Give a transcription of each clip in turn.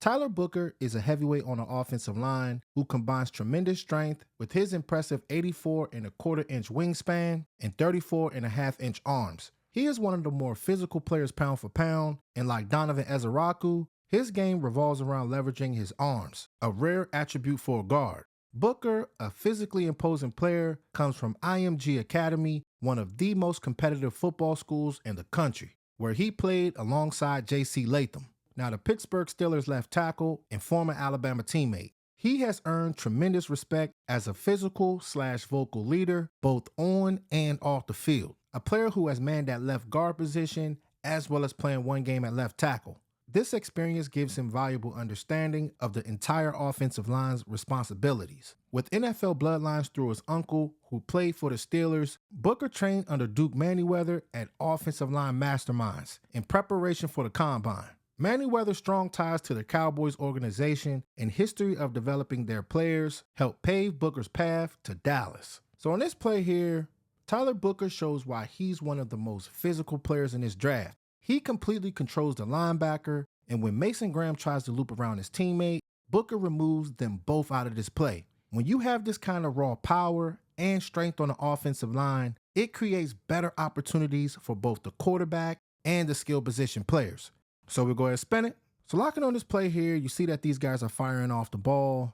Tyler Booker is a heavyweight on the offensive line who combines tremendous strength with his impressive 84.25-inch wingspan and 34.5-inch arms. He is one of the more physical players pound for pound, and like Donovan Ezeraku, his game revolves around leveraging his arms, a rare attribute for a guard. Booker, a physically imposing player, comes from IMG Academy, one of the most competitive football schools in the country, where he played alongside J.C. Latham, now the Pittsburgh Steelers left tackle and former Alabama teammate. He has earned tremendous respect as a physical/vocal leader, both on and off the field. A player who has manned that left guard position as well as playing one game at left tackle. This experience gives him valuable understanding of the entire offensive line's responsibilities. With NFL bloodlines through his uncle, who played for the Steelers, Booker trained under Duke Manyweather at offensive line masterminds in preparation for the combine. Manyweather's strong ties to the Cowboys organization and history of developing their players helped pave Booker's path to Dallas. So on this play here, Tyler Booker shows why he's one of the most physical players in this draft. He completely controls the linebacker, and when Mason Graham tries to loop around his teammate, Booker removes them both out of this play. When you have this kind of raw power and strength on the offensive line, it creates better opportunities for both the quarterback and the skill position players. So we'll go ahead and spin it. So locking on this play here, you see that these guys are firing off the ball.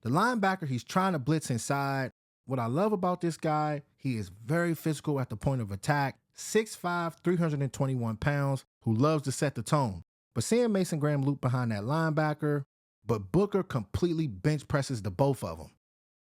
The linebacker, he's trying to blitz inside. What I love about this guy, he is very physical at the point of attack, 6'5", 321 pounds, who loves to set the tone. But seeing Mason Graham loop behind that linebacker, but Booker completely bench presses the both of them.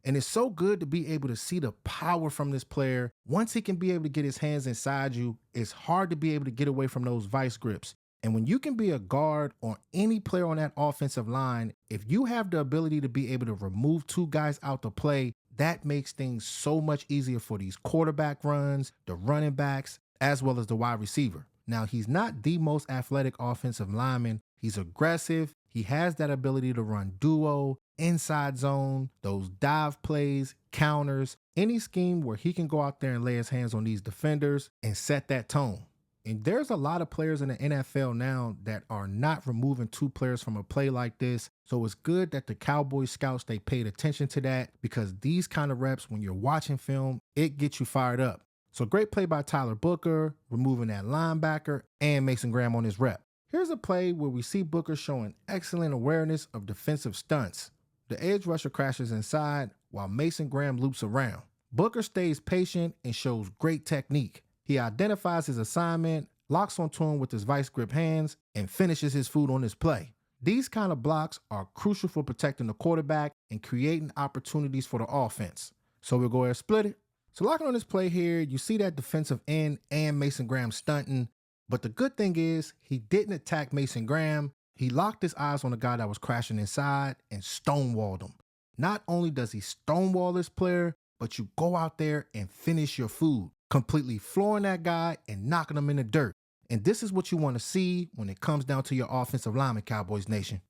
And it's so good to be able to see the power from this player. Once he can be able to get his hands inside you, it's hard to be able to get away from those vice grips. And when you can be a guard or any player on that offensive line, if you have the ability to be able to remove two guys out the play, that makes things so much easier for these quarterback runs, the running backs, as well as the wide receiver. Now, he's not the most athletic offensive lineman. He's aggressive. He has that ability to run duo, inside zone, those dive plays, counters, any scheme where he can go out there and lay his hands on these defenders and set that tone. And there's a lot of players in the NFL now that are not removing two players from a play like this. So it's good that the Cowboys scouts, they paid attention to that, because these kind of reps, when you're watching film, it gets you fired up. So great play by Tyler Booker, removing that linebacker and Mason Graham on his rep. Here's a play where we see Booker showing excellent awareness of defensive stunts. The edge rusher crashes inside while Mason Graham loops around. Booker stays patient and shows great technique. He identifies his assignment, locks onto him with his vice grip hands, and finishes his food on this play. These kind of blocks are crucial for protecting the quarterback and creating opportunities for the offense. So we'll go ahead and split it. So locking on this play here, you see that defensive end and Mason Graham stunting. But the good thing is he didn't attack Mason Graham. He locked his eyes on the guy that was crashing inside and stonewalled him. Not only does he stonewall this player, but you go out there and finish your food, completely flooring that guy and knocking him in the dirt. And this is what you want to see when it comes down to your offensive lineman, Cowboys Nation.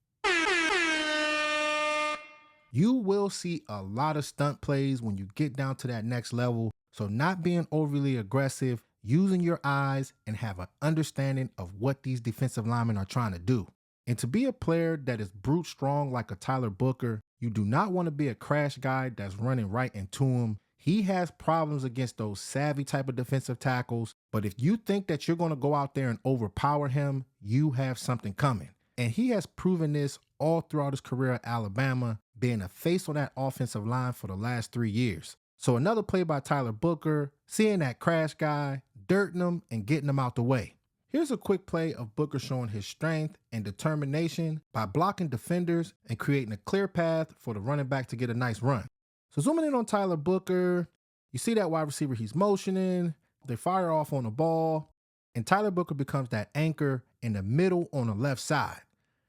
You will see a lot of stunt plays when you get down to that next level. So not being overly aggressive, using your eyes, and have an understanding of what these defensive linemen are trying to do. And to be a player that is brute strong like a Tyler Booker, you do not want to be a crash guy that's running right into him. He has problems against those savvy type of defensive tackles, but if you think that you're going to go out there and overpower him, you have something coming. And he has proven this all throughout his career at Alabama, being a face on that offensive line for the last 3 years. So another play by Tyler Booker, seeing that crash guy, dirting him, and getting him out the way. Here's a quick play of Booker showing his strength and determination by blocking defenders and creating a clear path for the running back to get a nice run. So zooming in on Tyler Booker, you see that wide receiver, he's motioning, they fire off on the ball, and Tyler Booker becomes that anchor in the middle on the left side.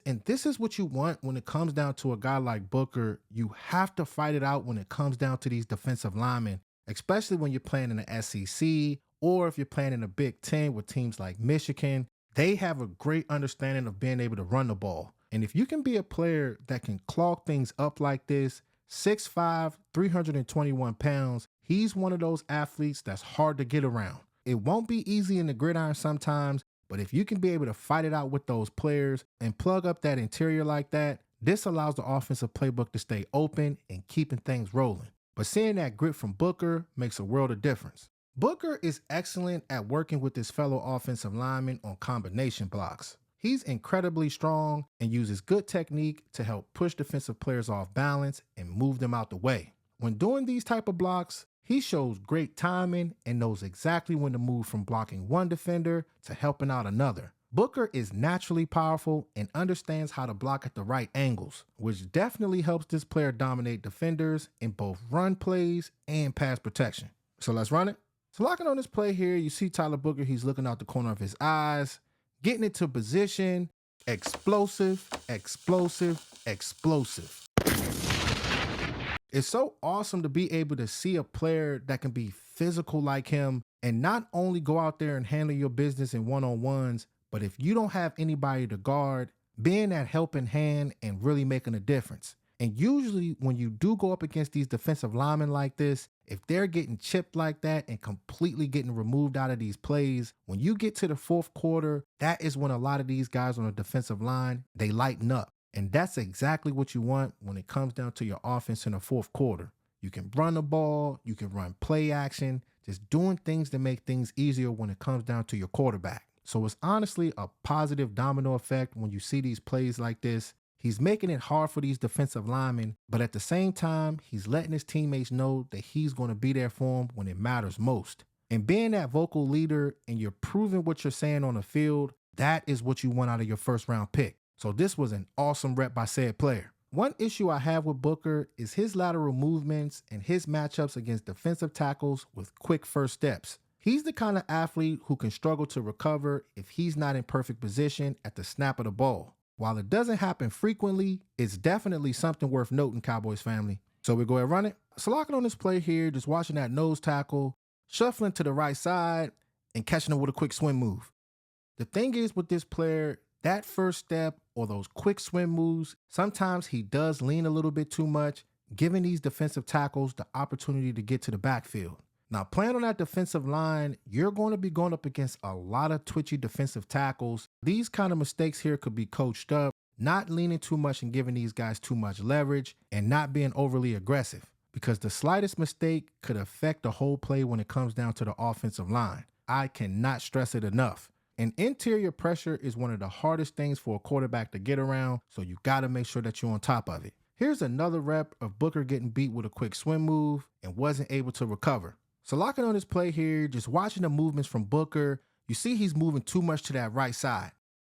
And this is what you want when it comes down to a guy like Booker. You have to fight it out when it comes down to these defensive linemen, especially when you're playing in the SEC or if you're playing in the Big Ten with teams like Michigan. They have a great understanding of being able to run the ball. And if you can be a player that can clog things up like this, 6'5", 321 pounds, he's one of those athletes that's hard to get around. It won't be easy in the gridiron sometimes, But if you can be able to fight it out with those players and plug up that interior like that, this allows the offensive playbook to stay open and keeping things rolling. But seeing that grit from Booker makes a world of difference. Booker is excellent at working with his fellow offensive linemen on combination blocks. He's incredibly strong and uses good technique to help push defensive players off balance and move them out the way. When doing these type of blocks, he shows great timing and knows exactly when to move from blocking one defender to helping out another. Booker is naturally powerful and understands how to block at the right angles, which definitely helps this player dominate defenders in both run plays and pass protection. So let's run it. So locking on this play here, you see Tyler Booker, he's looking out the corner of his eyes, getting into position, explosive, explosive, explosive. It's so awesome to be able to see a player that can be physical like him and not only go out there and handle your business in one-on-ones, but if you don't have anybody to guard, being that helping hand and really making a difference. And usually when you do go up against these defensive linemen like this, if they're getting chipped like that and completely getting removed out of these plays, when you get to the fourth quarter, that is when a lot of these guys on the defensive line, they lighten up. And that's exactly what you want when it comes down to your offense in the fourth quarter. You can run the ball, you can run play action, just doing things to make things easier when it comes down to your quarterback. So it's honestly a positive domino effect when you see these plays like this. He's making it hard for these defensive linemen, but at the same time, he's letting his teammates know that he's going to be there for them when it matters most. And being that vocal leader and you're proving what you're saying on the field, that is what you want out of your first round pick. So this was an awesome rep by said player. One issue I have with Booker is his lateral movements and his matchups against defensive tackles with quick first steps. He's the kind of athlete who can struggle to recover if he's not in perfect position at the snap of the ball. While it doesn't happen frequently, it's definitely something worth noting, Cowboys family. So we go ahead and run it. So locking on this play here, just watching that nose tackle, shuffling to the right side, and catching him with a quick swim move. The thing is with this player, that first step or those quick swim moves, sometimes he does lean a little bit too much, giving these defensive tackles the opportunity to get to the backfield. Now, playing on that defensive line, you're going to be going up against a lot of twitchy defensive tackles. These kind of mistakes here could be coached up, not leaning too much and giving these guys too much leverage, and not being overly aggressive, because the slightest mistake could affect the whole play when it comes down to the offensive line. I cannot stress it enough. And interior pressure is one of the hardest things for a quarterback to get around, so you got to make sure that you're on top of it. Here's another rep of Booker getting beat with a quick swim move and wasn't able to recover. So locking on this play here, just watching the movements from Booker, you see he's moving too much to that right side.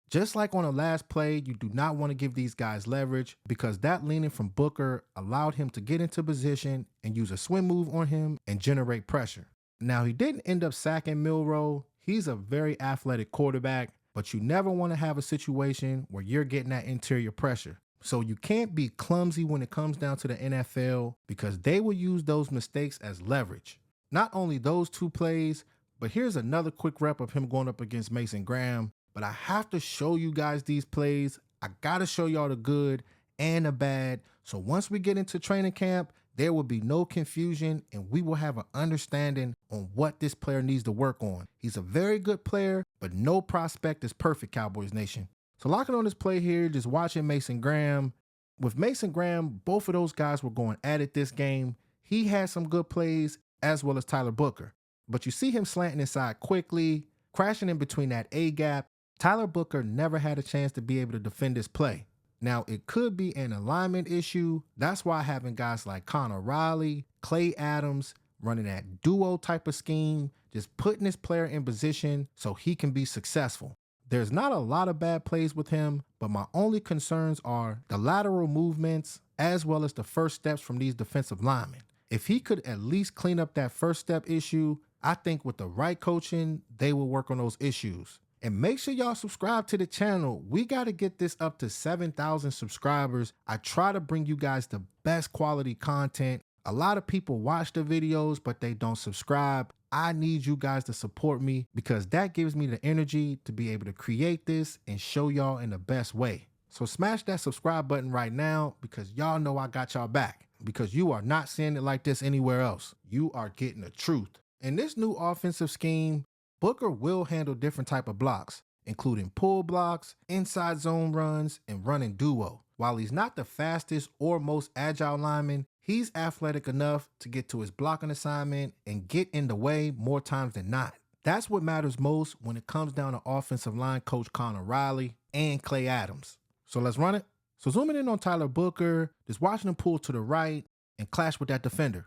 Just like on the last play, you do not want to give these guys leverage because that leaning from Booker allowed him to get into position and use a swim move on him and generate pressure. Now, he didn't end up sacking Milroe. He's a very athletic quarterback, but you never want to have a situation where you're getting that interior pressure. So you can't be clumsy when it comes down to the NFL because they will use those mistakes as leverage. Not only those two plays, but here's another quick rep of him going up against Mason Graham. But I have to show you guys these plays. I got to show y'all the good and the bad. So once we get into training camp, there will be no confusion and we will have an understanding on what this player needs to work on. He's a very good player, but no prospect is perfect, Cowboys Nation. So locking on this play here, just watching Mason Graham. With Mason Graham, both of those guys were going at it this game. He had some good plays, as well as Tyler Booker. But you see him slanting inside quickly, crashing in between that A gap. Tyler Booker never had a chance to be able to defend this play. Now, it could be an alignment issue. That's why having guys like Connor Riley, Clay Adams, running that duo type of scheme, just putting this player in position so he can be successful. There's not a lot of bad plays with him, but my only concerns are the lateral movements as well as the first steps from these defensive linemen. If he could at least clean up that first step issue, I think with the right coaching, they will work on those issues. And make sure y'all subscribe to the channel. We got to get this up to 7,000 subscribers. I try to bring you guys the best quality content. A lot of people watch the videos, but they don't subscribe. I need you guys to support me because that gives me the energy to be able to create this and show y'all in the best way. So smash that subscribe button right now because y'all know I got y'all back. Because you are not seeing it like this anywhere else. You are getting the truth. In this new offensive scheme, Booker will handle different type of blocks. including pull blocks, inside zone runs, and running duo. While he's not the fastest or most agile lineman, he's athletic enough to get to his blocking assignment and get in the way more times than not. That's what matters most when it comes down to offensive line coach Connor Riley and Clay Adams. So let's run it. So zooming in on Tyler Booker, just watching him pull to the right and clash with that defender.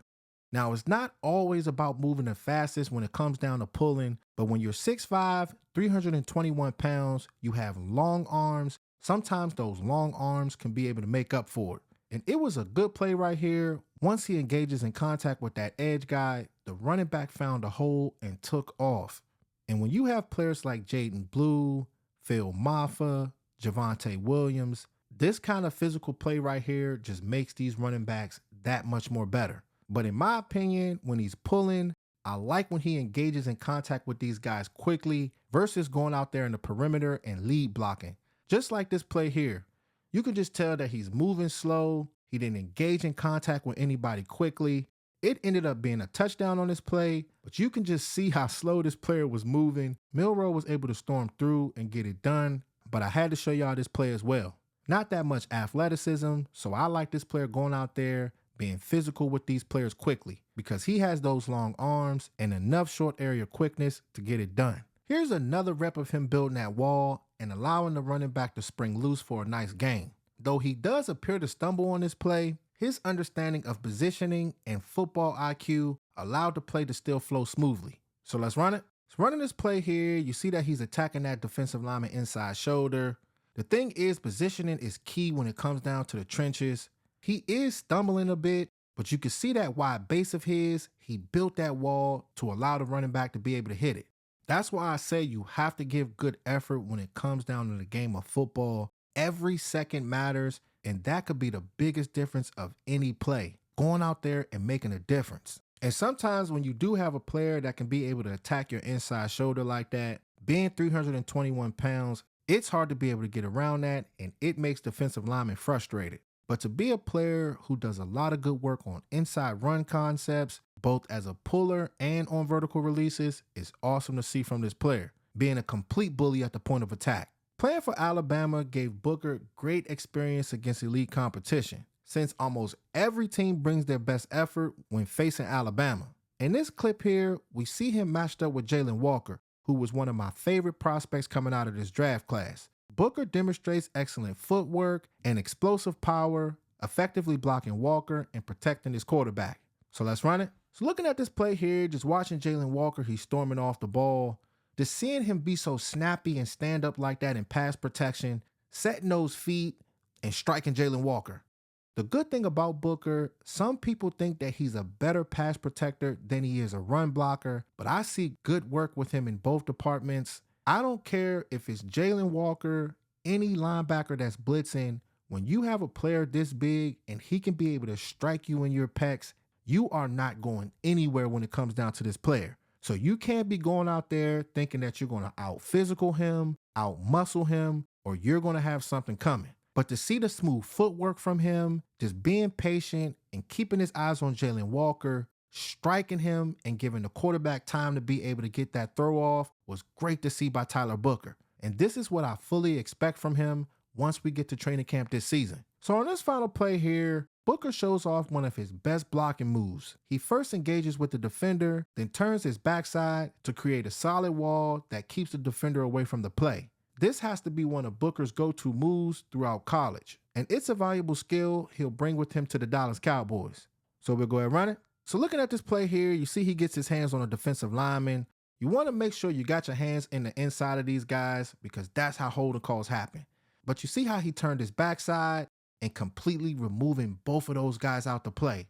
Now, it's not always about moving the fastest when it comes down to pulling, but when you're 6'5", 321 pounds, you have long arms. Sometimes those long arms can be able to make up for it. And it was a good play right here. Once he engages in contact with that edge guy, the running back found a hole and took off. And when you have players like Jaden Blue, Phil Maffa, Javonte Williams, this kind of physical play right here just makes these running backs that much more better. But in my opinion, when he's pulling, I like when he engages in contact with these guys quickly versus going out there in the perimeter and lead blocking. Just like this play here. You can just tell that he's moving slow. He didn't engage in contact with anybody quickly. It ended up being a touchdown on this play, but you can just see how slow this player was moving. Milroe was able to storm through and get it done, but I had to show y'all this play as well. Not that much athleticism, so I like this player going out there, being physical with these players quickly because he has those long arms and enough short area quickness to get it done. Here's another rep of him building that wall and allowing the running back to spring loose for a nice gain. Though he does appear to stumble on this play, his understanding of positioning and football IQ allowed the play to still flow smoothly. So let's run it. So running this play here, you see that he's attacking that defensive lineman inside shoulder. The thing is, positioning is key when it comes down to the trenches. He is stumbling a bit, but you can see that wide base of his, he built that wall to allow the running back to be able to hit it. That's why I say you have to give good effort when it comes down to the game of football. Every second matters, and that could be the biggest difference of any play. Going out there and making a difference. And sometimes when you do have a player that can be able to attack your inside shoulder like that, being 321 pounds, it's hard to be able to get around that, and it makes defensive linemen frustrated. But to be a player who does a lot of good work on inside run concepts, both as a puller and on vertical releases, is awesome to see from this player, being a complete bully at the point of attack. Playing for Alabama gave Booker great experience against elite competition, since almost every team brings their best effort when facing Alabama. In this clip here, we see him matched up with Jalen Walker, who was one of my favorite prospects coming out of this draft class. Booker demonstrates excellent footwork and explosive power, effectively blocking Walker and protecting his quarterback. So let's run it. So looking at this play here, just watching Jalen Walker, he's storming off the ball. Just seeing him be so snappy and stand up like that in pass protection, setting those feet and striking Jalen Walker. The good thing about Booker, some people think that he's a better pass protector than he is a run blocker, but I see good work with him in both departments. I don't care if it's Jalen Walker, any linebacker that's blitzing. When you have a player this big and he can be able to strike you in your pecs, you are not going anywhere when it comes down to this player. So you can't be going out there thinking that you're going to out-physical him, out-muscle him, or you're going to have something coming. But to see the smooth footwork from him, just being patient and keeping his eyes on Jalen Walker, striking him and giving the quarterback time to be able to get that throw off was great to see by Tyler Booker. And this is what I fully expect from him once we get to training camp this season. So on this final play here, Booker shows off one of his best blocking moves. He first engages with the defender, then turns his backside to create a solid wall that keeps the defender away from the play. This has to be one of Booker's go-to moves throughout college, and it's a valuable skill he'll bring with him to the Dallas Cowboys. So we'll go ahead and run it. So looking at this play here, you see he gets his hands on a defensive lineman. You want to make sure you got your hands in the inside of these guys because that's how holding calls happen. But you see how he turned his backside and completely removing both of those guys out the play,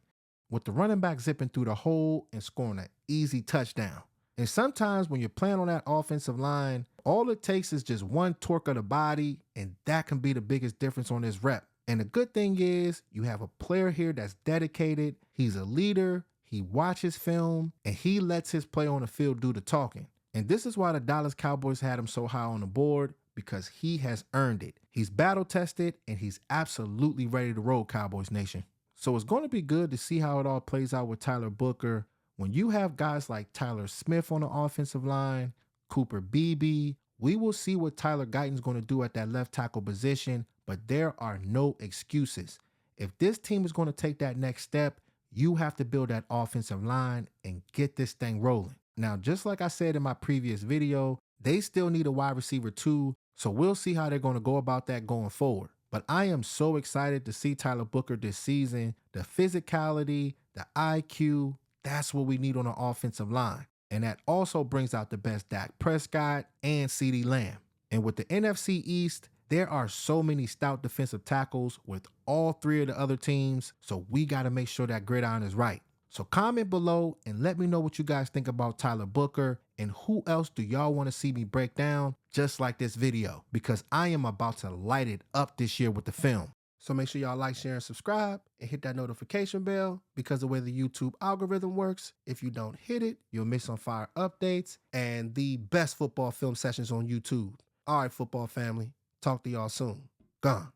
with the running back zipping through the hole and scoring an easy touchdown. And sometimes when you're playing on that offensive line, all it takes is just one torque of the body, and that can be the biggest difference on this rep. And the good thing is you have a player here that's dedicated. He's a leader. He watches film, and he lets his play on the field do the talking. And this is why the Dallas Cowboys had him so high on the board, because he has earned it. He's battle tested, and he's absolutely ready to roll, Cowboys Nation. So it's going to be good to see how it all plays out with Tyler Booker. When you have guys like Tyler Smith on the offensive line, Cooper Beebe, We will see what Tyler Guyton's going to do at that left tackle position, but there are no excuses. If this team is going to take that next step, you have to build that offensive line and get this thing rolling. Now, just like I said in my previous video, they still need a wide receiver too, so we'll see how they're going to go about that going forward. But I am so excited to see Tyler Booker this season. The physicality, the IQ, that's what we need on the offensive line. And that also brings out the best Dak Prescott and CeeDee Lamb. And with the NFC East, there are so many stout defensive tackles with all three of the other teams, so we got to make sure that gridiron is right. So comment below and let me know what you guys think about Tyler Booker and who else do y'all want to see me break down just like this video, because I am about to light it up this year with the film. So make sure y'all like, share, and subscribe and hit that notification bell, because the way the YouTube algorithm works, if you don't hit it, you'll miss on fire updates and the best football film sessions on YouTube. All right, football family, talk to y'all soon. Gone.